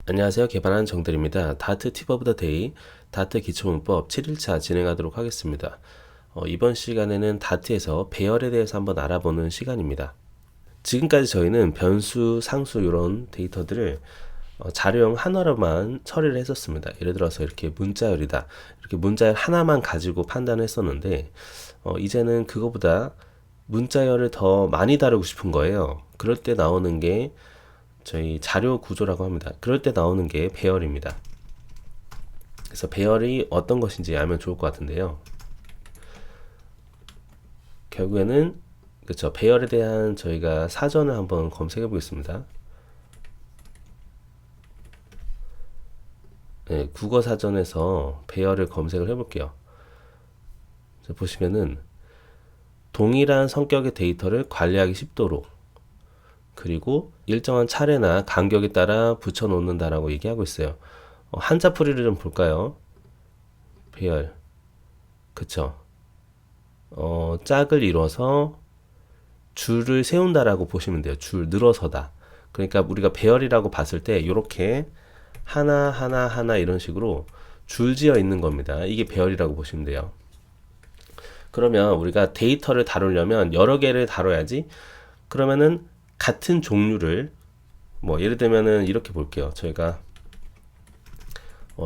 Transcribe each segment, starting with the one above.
안녕하세요. 개발하는 정들입니다. 다트 팁 오브 더 데이, 다트 기초문법 7일차 진행하도록 하겠습니다. 이번 시간에는 다트에서 배열에 대해서 한번 알아보는 시간입니다. 지금까지 저희는 변수, 상수 이런 데이터들을 자료형 하나로만 처리를 했었습니다. 예를 들어서 이렇게 문자열이다. 이렇게 문자열 하나만 가지고 판단을 했었는데 이제는 그거보다 문자열을 더 많이 다루고 싶은 거예요. 그럴 때 나오는 게 저희 자료 구조라고 합니다. 그럴 때 나오는 게 배열입니다. 그래서 배열이 어떤 것인지 알면 좋을 것 같은데요. 결국에는 그렇죠. 배열에 대한 저희가 사전을 한번 검색해 보겠습니다. 네, 국어 사전에서 배열을 검색을 해볼게요. 보시면은 동일한 성격의 데이터를 관리하기 쉽도록 그리고 일정한 차례나 간격에 따라 붙여놓는다라고 얘기하고 있어요. 한자풀이를 좀 볼까요? 배열, 그쵸? 짝을 이뤄서 줄을 세운다라고 보시면 돼요. 줄 늘어서다. 그러니까 우리가 배열이라고 봤을 때 이렇게 하나 하나 하나 이런 식으로 줄지어 있는 겁니다. 이게 배열이라고 보시면 돼요. 그러면 우리가 데이터를 다루려면 여러 개를 다뤄야지. 그러면은 같은 종류를 뭐 예를 들면은 이렇게 볼게요. 저희가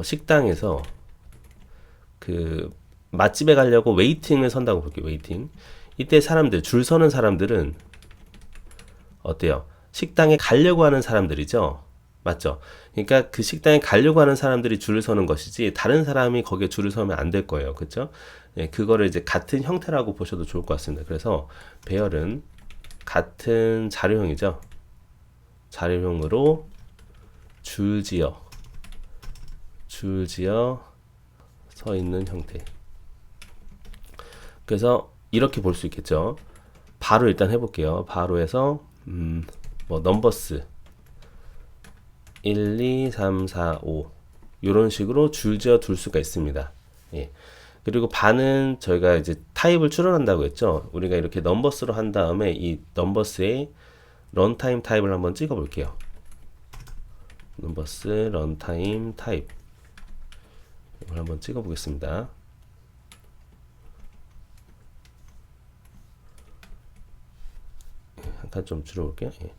식당에서 그 맛집에 가려고 웨이팅을 선다고 볼게요. 웨이팅. 이때 사람들 줄 서는 사람들은 어때요? 식당에 가려고 하는 사람들이죠. 맞죠? 그러니까 그 식당에 가려고 하는 사람들이 줄을 서는 것이지 다른 사람이 거기에 줄을 서면 안 될 거예요. 그렇죠? 예, 그거를 이제 같은 형태라고 보셔도 좋을 것 같습니다. 그래서 배열은 같은 자료형이죠. 자료형으로 줄지어 서 있는 형태. 그래서 이렇게 볼 수 있겠죠. 바로 일단 해볼게요. 바로 해서 뭐 넘버스 1, 2, 3, 4, 5 이런 식으로 줄지어 둘 수가 있습니다. 예. 그리고 반은 저희가 이제 타입을 추론한다고 했죠. 우리가 이렇게 넘버스로 한 다음에 이 넘버스의 런타임 타입을 한번 찍어 볼게요. 넘버스 런타임 타입 이걸 한번 찍어 보겠습니다. 한칸 좀 줄여볼게요. 예.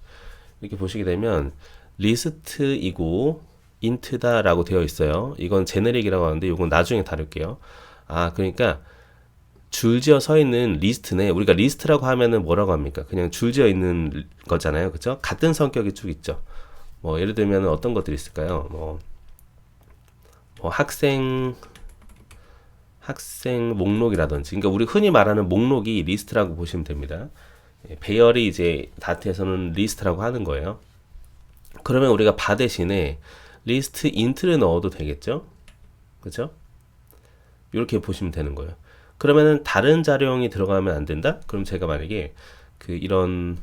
이렇게 보시게 되면 리스트이고 인트다 라고 되어 있어요. 이건 제네릭이라고 하는데 이건 나중에 다룰게요. 그러니까 줄지어 서 있는 리스트네. 우리가 리스트라고 하면은 뭐라고 합니까? 그냥 줄지어 있는 거잖아요. 그죠? 같은 성격이 쭉 있죠. 뭐 예를 들면 어떤 것들이 있을까요? 뭐 학생 목록이라든지. 그러니까 우리 흔히 말하는 목록이 리스트라고 보시면 됩니다. 배열이 이제 다트에서는 리스트라고 하는 거예요. 그러면 우리가 바 대신에 리스트 인트를 넣어도 되겠죠? 그죠? 이렇게 보시면 되는 거예요. 그러면은 다른 자료형이 들어가면 안 된다? 그럼 제가 만약에 이런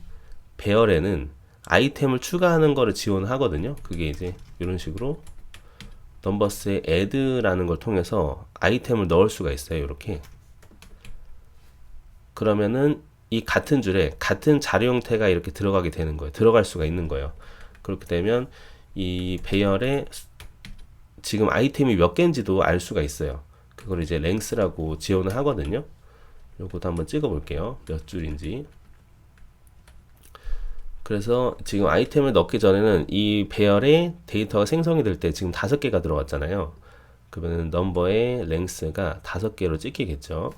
배열에는 아이템을 추가하는 거를 지원하거든요. 그게 이제 이런 식으로 넘버스의 add라는 걸 통해서 아이템을 넣을 수가 있어요. 이렇게. 그러면은 이 같은 줄에 같은 자료 형태가 이렇게 들어가게 되는 거예요. 들어갈 수가 있는 거예요. 그렇게 되면 이 배열에 지금 아이템이 몇 개인지도 알 수가 있어요. 그걸 이제 랭스라고 지원을 하거든요. 요것도 한번 찍어 볼게요. 몇 줄인지. 그래서 지금 아이템을 넣기 전에는 이 배열에 데이터가 생성이 될 때 지금 5개가 들어왔잖아요. 그러면 넘버의 랭스가 5개로 찍히겠죠.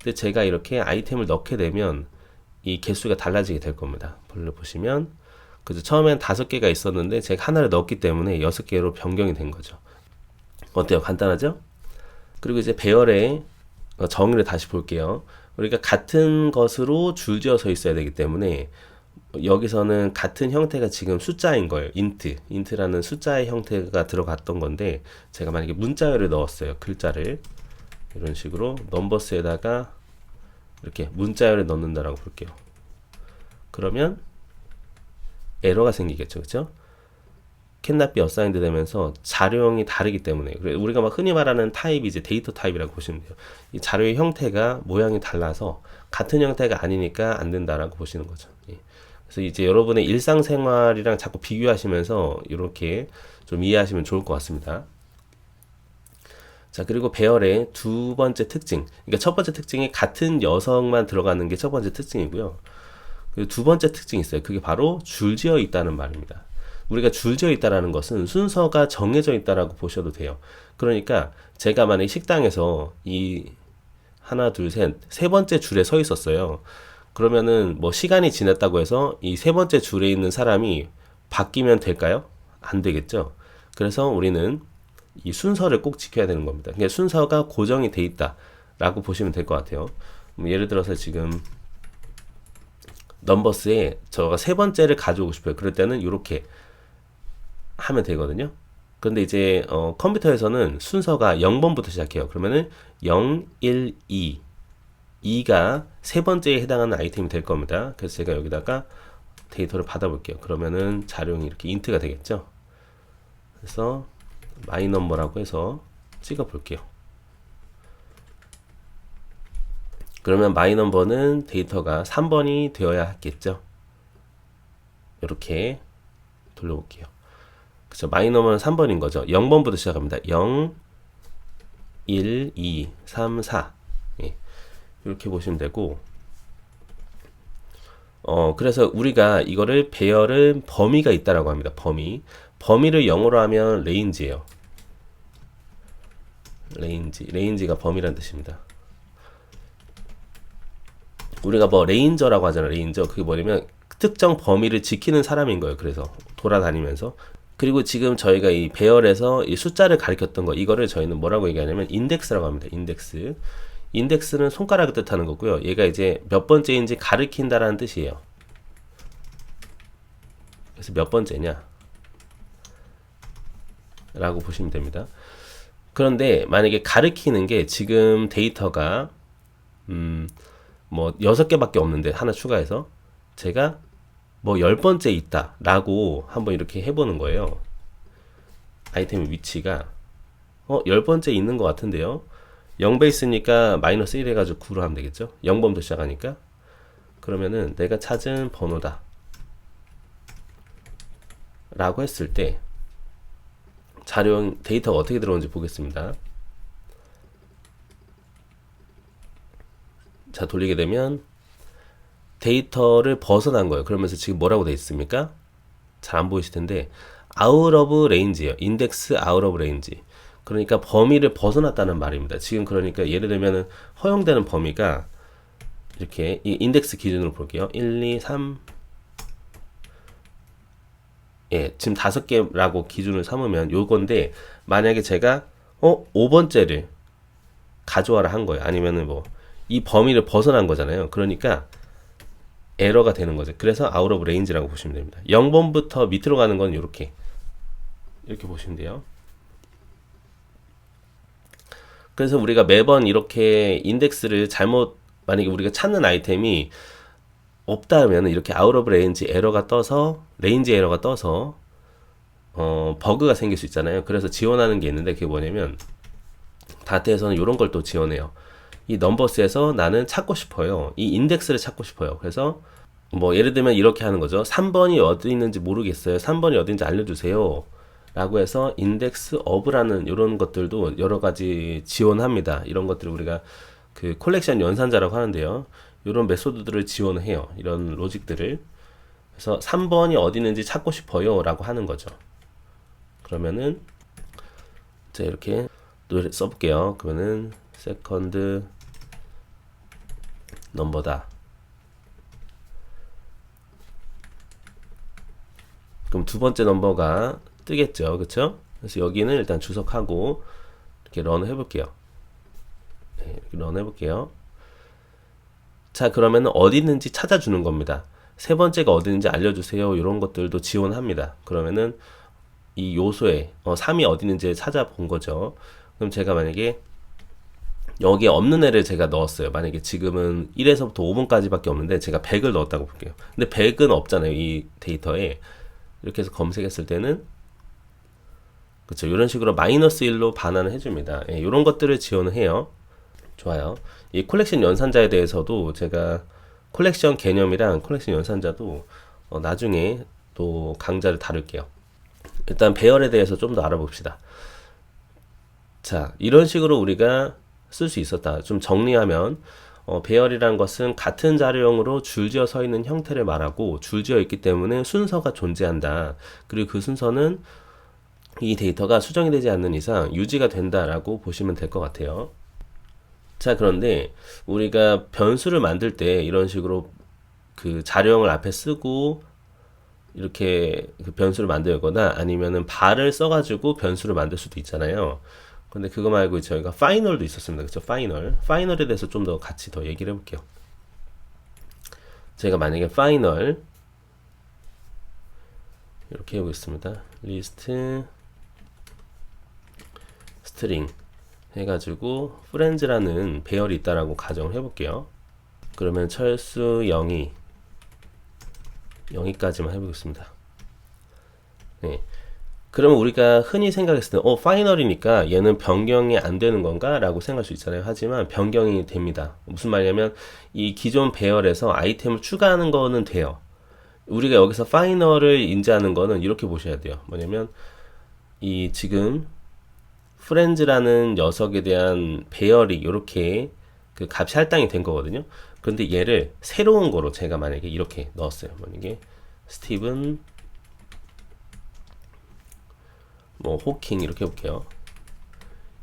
근데 제가 이렇게 아이템을 넣게 되면 이 개수가 달라지게 될 겁니다. 보시면 그래서 처음엔 5개가 있었는데 제가 하나를 넣었기 때문에 6개로 변경이 된 거죠. 어때요? 간단하죠? 그리고 이제 배열의 정의를 다시 볼게요. 우리가 같은 것으로 줄지어서 있어야 되기 때문에 여기서는 같은 형태가 지금 숫자인 거예요. 인트라는 숫자의 형태가 들어갔던 건데 제가 만약에 문자열을 넣었어요. 글자를 이런 식으로 넘버스에다가 이렇게 문자열을 넣는다라고 볼게요. 그러면 에러가 생기겠죠. 그렇죠? cannot be assigned 되면서 자료형이 다르기 때문에 우리가 막 흔히 말하는 타입이 이제 데이터 타입이라고 보시면 돼요. 이 자료의 형태가 모양이 달라서 같은 형태가 아니니까 안 된다라고 보시는 거죠. 예. 그래서 이제 여러분의 일상생활이랑 자꾸 비교하시면서 이렇게 좀 이해하시면 좋을 것 같습니다. 자, 그리고 배열의 두 번째 특징. 그러니까 첫 번째 특징이 같은 여성만 들어가는 게 첫 번째 특징이고요. 그리고 두 번째 특징이 있어요. 그게 바로 줄지어 있다는 말입니다. 우리가 줄지어 있다라는 것은 순서가 정해져 있다라고 보셔도 돼요. 그러니까 제가 만약에 식당에서 이 하나, 둘, 세 번째 줄에 서 있었어요. 그러면은 뭐 시간이 지났다고 해서 이 세 번째 줄에 있는 사람이 바뀌면 될까요? 안 되겠죠. 그래서 우리는 이 순서를 꼭 지켜야 되는 겁니다. 그러니까 순서가 고정이 돼 있다라고 보시면 될 것 같아요. 예를 들어서 지금 넘버스에 저가 세 번째를 가져오고 싶어요. 그럴 때는 이렇게 하면 되거든요. 그런데 이제 컴퓨터에서는 순서가 0번부터 시작해요. 그러면은 0, 1, 2 2가 세 번째에 해당하는 아이템이 될 겁니다. 그래서 제가 여기다가 데이터를 받아볼게요. 그러면은 자료형이 이렇게 인트가 되겠죠. 그래서 마이 넘버라고 해서 찍어 볼게요. 그러면 마이 넘버는 데이터가 3번이 되어야 하겠죠. 이렇게 돌려볼게요. 그쵸. 마이 넘버는 3번인 거죠. 0번부터 시작합니다. 0, 1, 2, 3, 4. 예. 이렇게 보시면 되고, 그래서 우리가 이거를 배열은 범위가 있다라고 합니다. 범위를 영어로 하면 레인지예요. 레인지가 범위란 뜻입니다. 우리가 뭐 레인저라고 하잖아요. 레인저. 그게 뭐냐면 특정 범위를 지키는 사람인 거예요. 그래서 돌아다니면서. 그리고 지금 저희가 이 배열에서 이 숫자를 가리켰던 거, 이거를 저희는 뭐라고 얘기하냐면 인덱스라고 합니다. 인덱스는 손가락을 뜻하는 거고요. 얘가 이제 몇 번째인지 가리킨다라는 뜻이에요. 그래서 몇 번째냐 라고 보시면 됩니다. 그런데 만약에 가리키는 게 지금 데이터가 뭐 6개밖에 없는데 하나 추가해서 제가 뭐 10번째 있다 라고 한번 이렇게 해보는 거예요. 아이템의 위치가 10번째 있는 것 같은데요. 0베이스니까 마이너스 1 해가지고 9로 하면 되겠죠. 0번부터 시작하니까. 그러면은 내가 찾은 번호다 라고 했을 때 자료형 데이터가 어떻게 들어오는지 보겠습니다. 자, 돌리게 되면 데이터를 벗어난 거예요. 그러면서 지금 뭐라고 되어 있습니까? 잘 안 보이실 텐데 out of range예요. 인덱스 out of range. 그러니까 범위를 벗어났다는 말입니다. 지금 그러니까 예를 들면 허용되는 범위가 이렇게 이 인덱스 기준으로 볼게요. 1, 2, 3 예, 지금 5개라고 기준을 삼으면 요건데 만약에 제가 5번째를 가져와라 한 거예요. 아니면은 뭐 이 범위를 벗어난 거잖아요. 그러니까 에러가 되는 거죠. 그래서 out of range라고 보시면 됩니다. 0번부터 밑으로 가는 건 이렇게 보시면 돼요. 그래서 우리가 매번 이렇게 인덱스를 잘못 만약에 우리가 찾는 아이템이 없다면 이렇게 out of range 에러가 떠서 레인지 에러가 떠서 버그가 생길 수 있잖아요. 그래서 지원하는 게 있는데 그게 뭐냐면 다트에서는 이런 걸 또 지원해요. 이 넘버스에서 나는 찾고 싶어요. 이 인덱스를 찾고 싶어요. 그래서 뭐 예를 들면 이렇게 하는 거죠. 3번이 어디 있는지 모르겠어요. 3번이 어딘지 알려주세요. 라고 해서 인덱스 오브라는 이런 것들도 여러 가지 지원합니다. 이런 것들을 우리가 그 콜렉션 연산자라고 하는데요. 이런 메소드들을 지원해요. 이런 로직들을. 그래서 3번이 어디 있는지 찾고 싶어요. 라고 하는 거죠. 그러면은 자, 이렇게 또 써볼게요. 그러면은 세컨드 넘버다. 그럼 두 번째 넘버가 뜨겠죠. 그쵸? 그래서 여기는 일단 주석하고 이렇게 런 해볼게요. 네, 이렇게 런 해볼게요. 자, 그러면 어디 있는지 찾아주는 겁니다. 세 번째가 어디 있는지 알려주세요. 이런 것들도 지원합니다. 그러면은 이 요소에 3이 어디 있는지 찾아본 거죠. 그럼 제가 만약에 여기에 없는 애를 제가 넣었어요. 만약에 지금은 1에서부터 5번까지 밖에 없는데 제가 100을 넣었다고 볼게요. 근데 100은 없잖아요. 이 데이터에. 이렇게 해서 검색했을 때는 그쵸. 이런 식으로 마이너스 1로 반환을 해줍니다. 예, 이런 것들을 지원을 해요. 좋아요. 이 콜렉션 연산자에 대해서도 제가 콜렉션 개념이랑 콜렉션 연산자도 나중에 또 강좌를 다룰게요. 일단 배열에 대해서 좀 더 알아봅시다. 자, 이런 식으로 우리가 쓸 수 있었다. 좀 정리하면 배열이란 것은 같은 자료형으로 줄지어 서 있는 형태를 말하고 줄지어 있기 때문에 순서가 존재한다. 그리고 그 순서는 이 데이터가 수정이 되지 않는 이상 유지가 된다라고 보시면 될 것 같아요. 자, 그런데 우리가 변수를 만들 때 이런 식으로 그 자료형을 앞에 쓰고 이렇게 그 변수를 만들거나 아니면은 발을 써가지고 변수를 만들 수도 있잖아요. 근데 그거 말고 저희가 파이널도 있었습니다. 그렇죠? 파이널에 대해서 좀 더 같이 더 얘기를 해볼게요. 제가 만약에 파이널 이렇게 해보겠습니다. 리스트 스트링 해가지고 프렌즈라는 배열이 있다라고 가정을 해볼게요. 그러면 철수 0까지만 해보겠습니다. 네. 그러면 우리가 흔히 생각했을 때, 파이널이니까 얘는 변경이 안 되는 건가? 라고 생각할 수 있잖아요. 하지만 변경이 됩니다. 무슨 말이냐면, 이 기존 배열에서 아이템을 추가하는 거는 돼요. 우리가 여기서 파이널을 인지하는 거는 이렇게 보셔야 돼요. 뭐냐면, 이 지금, 프렌즈라는 녀석에 대한 배열이 이렇게 그 값이 할당이 된 거거든요. 그런데 얘를 새로운 거로 제가 만약에 이렇게 넣었어요. 만약에, 스티븐, 뭐 호킹 이렇게 해볼게요.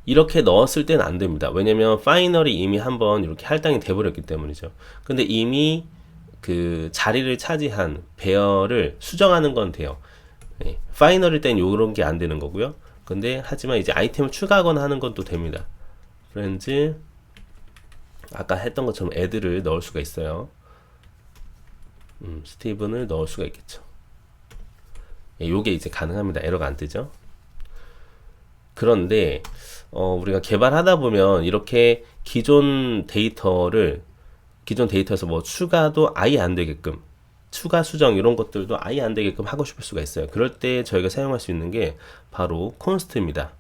이렇게 넣었을 때는 안 됩니다. 왜냐면 파이널이 이미 한번 이렇게 할당이 돼버렸기 때문이죠. 근데 이미 그 자리를 차지한 배열을 수정하는 건 돼요. 네. 파이널일 땐 요런 게 안 되는 거고요. 근데 하지만 이제 아이템을 추가하거나 하는 건 또 됩니다. 프렌즈 아까 했던 것처럼 애들을 넣을 수가 있어요. 스티븐을 넣을 수가 있겠죠. 예, 요게 이제 가능합니다. 에러가 안 뜨죠. 그런데 우리가 개발하다 보면 이렇게 기존 데이터에서 뭐 추가도 아예 안 되게끔 추가 수정 이런 것들도 아예 안 되게끔 하고 싶을 수가 있어요. 그럴 때 저희가 사용할 수 있는 게 바로 콘스트입니다.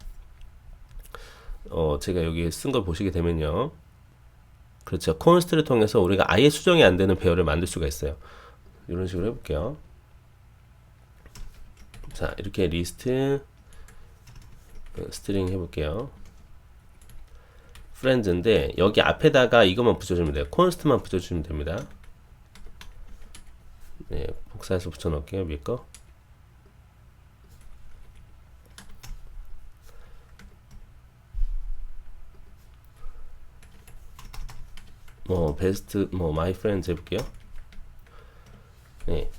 제가 여기 쓴 걸 보시게 되면요. 그렇죠. 콘스트를 통해서 우리가 아예 수정이 안 되는 배열을 만들 수가 있어요. 이런 식으로 해볼게요. 자, 이렇게 리스트 스트링 해볼게요. 프렌즈인데 여기 앞에다가 이것만 붙여주면 돼요. 콘스트만 붙여주면 됩니다. 네, 복사해서 붙여놓을게요. 위에 거. 베스트 마이 프렌즈 해볼게요. 네,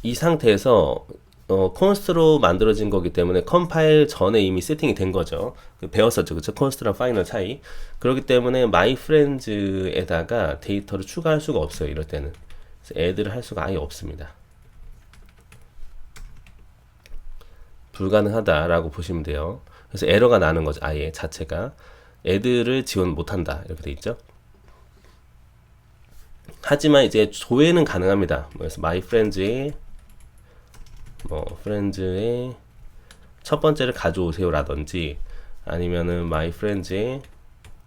이 상태에서 콘스트로 만들어진 거기 때문에 컴파일 전에 이미 세팅이 된 거죠. 배웠었죠. 그쵸? 콘스트랑 파이널 차이. 그렇기 때문에 my friends에다가 데이터를 추가할 수가 없어요. 이럴 때는. 그래서 애드를 할 수가 아예 없습니다. 불가능하다라고 보시면 돼요. 그래서 에러가 나는 거죠. 아예 자체가. 애드를 지원 못한다. 이렇게 돼 있죠. 하지만 이제 조회는 가능합니다. 그래서 my friends에 프렌즈의 첫 번째를 가져오세요 라든지 아니면은 my friends에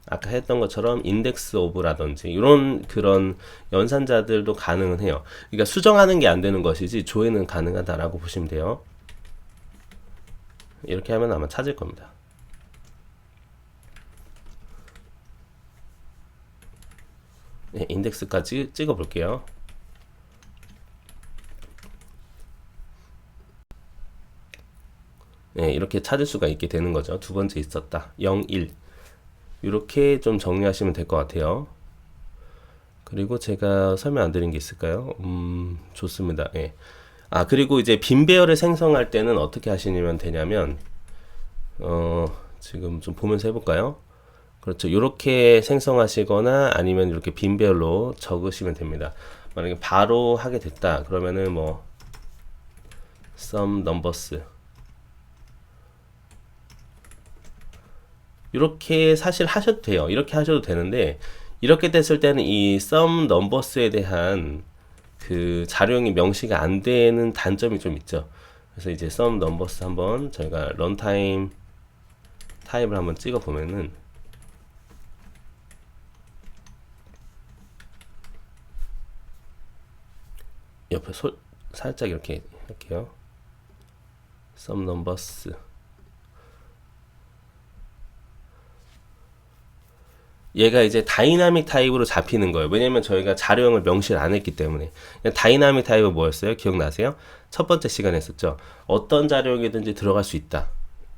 아까 했던 것처럼 index of 라든지 이런 그런 연산자들도 가능은 해요. 그러니까 수정하는 게 안 되는 것이지 조회는 가능하다라고 보시면 돼요. 이렇게 하면 아마 찾을 겁니다. 네, 인덱스까지 찍어 볼게요. 네, 이렇게 찾을 수가 있게 되는 거죠. 두 번째 있었다. 0, 1. 이렇게 좀 정리하시면 될 것 같아요. 그리고 제가 설명 안 드린 게 있을까요? 좋습니다. 예. 그리고 이제 빈 배열을 생성할 때는 어떻게 하시면 되냐면, 지금 좀 보면서 해볼까요? 그렇죠. 이렇게 생성하시거나 아니면 이렇게 빈 배열로 적으시면 됩니다. 만약에 바로 하게 됐다. 그러면은 뭐, some numbers. 이렇게 사실 하셔도 돼요. 이렇게 하셔도 되는데 이렇게 됐을 때는 이 sum numbers에 대한 그 자료형이 명시가 안 되는 단점이 좀 있죠. 그래서 이제 sum numbers 한번 저희가 runtime 타입을 한번 찍어 보면은 옆에 살짝 이렇게 할게요. some numbers. 얘가 이제 다이나믹 타입으로 잡히는 거예요. 왜냐면 저희가 자료형을 명시를 안 했기 때문에. 다이나믹 타입은 뭐였어요? 기억나세요? 첫 번째 시간에 했었죠. 어떤 자료형이든지 들어갈 수 있다.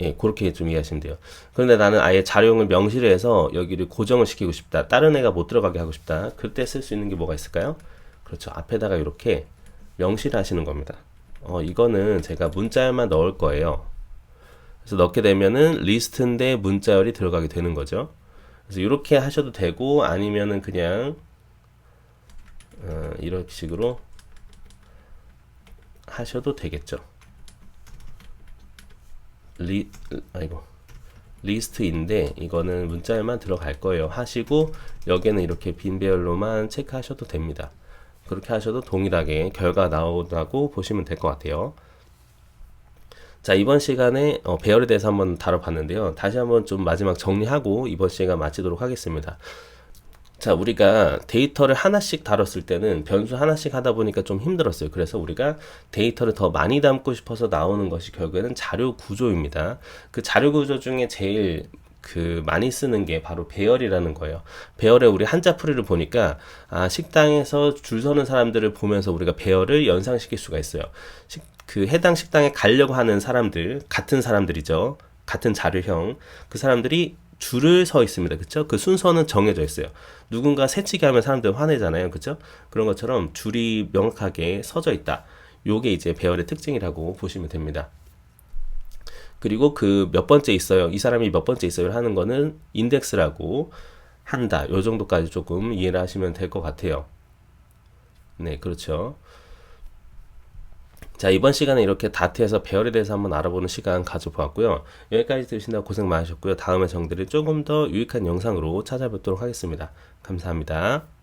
예, 그렇게 좀 이해하시면 돼요. 그런데 나는 아예 자료형을 명시를 해서 여기를 고정을 시키고 싶다. 다른 애가 못 들어가게 하고 싶다. 그때 쓸 수 있는 게 뭐가 있을까요? 그렇죠. 앞에다가 이렇게 명시를 하시는 겁니다. 이거는 제가 문자열만 넣을 거예요. 그래서 넣게 되면은 리스트인데 문자열이 들어가게 되는 거죠. 그래서 이렇게 하셔도 되고 아니면은 그냥 이런 식으로 하셔도 되겠죠. 리스트인데 이거는 문자열만 들어갈 거예요 하시고 여기는 이렇게 빈 배열로만 체크하셔도 됩니다. 그렇게 하셔도 동일하게 결과 나온다고 보시면 될 것 같아요. 자, 이번 시간에 배열에 대해서 한번 다뤄봤는데요. 다시 한번 좀 마지막 정리하고 이번 시간 마치도록 하겠습니다. 자, 우리가 데이터를 하나씩 다뤘을 때는 변수 하나씩 하다 보니까 좀 힘들었어요. 그래서 우리가 데이터를 더 많이 담고 싶어서 나오는 것이 결국에는 자료 구조입니다. 그 자료 구조 중에 제일 많이 쓰는 게 바로 배열이라는 거예요. 배열에 우리 한자풀이를 보니까 식당에서 줄 서는 사람들을 보면서 우리가 배열을 연상시킬 수가 있어요. 해당 식당에 가려고 하는 사람들, 같은 사람들이죠. 같은 자료형. 그 사람들이 줄을 서 있습니다. 그쵸? 그 순서는 정해져 있어요. 누군가 새치기 하면 사람들 화내잖아요. 그쵸? 그런 것처럼 줄이 명확하게 서져 있다. 요게 이제 배열의 특징이라고 보시면 됩니다. 그리고 그 몇 번째 있어요. 이 사람이 몇 번째 있어요. 하는 거는 인덱스라고 한다. 요 정도까지 조금 이해를 하시면 될 것 같아요. 네, 그렇죠. 자, 이번 시간에 이렇게 다트에서 배열에 대해서 한번 알아보는 시간 가져보았고요. 여기까지 들으신다고 고생 많으셨고요. 다음에 정들이 조금 더 유익한 영상으로 찾아뵙도록 하겠습니다. 감사합니다.